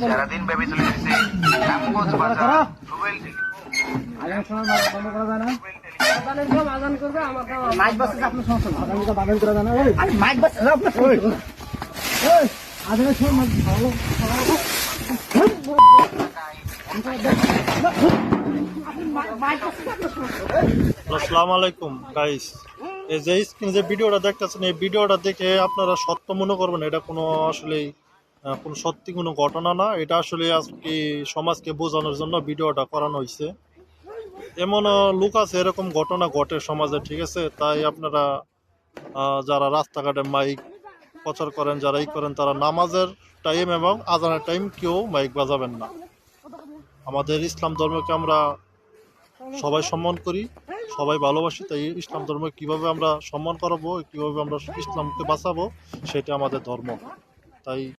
সারাদিন ব্যাপী চলে এসেছে রামগঞ্জ বাজার রুবেল আসসালামু আলাইকুম গাইস, এই যে স্ক্রিনে যে ভিডিওটা দেখতেছেন, এই ভিডিওটা দেখে আপনারা সত্য মনে করবেন। এটা কোনো আসলেই কোনো সত্যি কোনো ঘটনা না। এটা আসলে আজকে সমাজকে বোঝানোর জন্য ভিডিওটা করানো হয়েছে। এমনও লোক আছে, এরকম ঘটনা ঘটে সমাজে, ঠিক আছে? তাই আপনারা যারা রাস্তাঘাটে মাইক প্রচার করেন, যারা করেন, তারা নামাজের টাইম এবং আজানের টাইম কেউ মাইক বাজাবেন না। আমাদের ইসলাম ধর্মকে আমরা সবাই সম্মান করি, সবাই ভালোবাসি। তাই ইসলাম ধর্ম কিভাবে আমরা সম্মান করাবো, কিভাবে আমরা ইসলামকে বাঁচাবো, সেটা আমাদের ধর্ম। তাই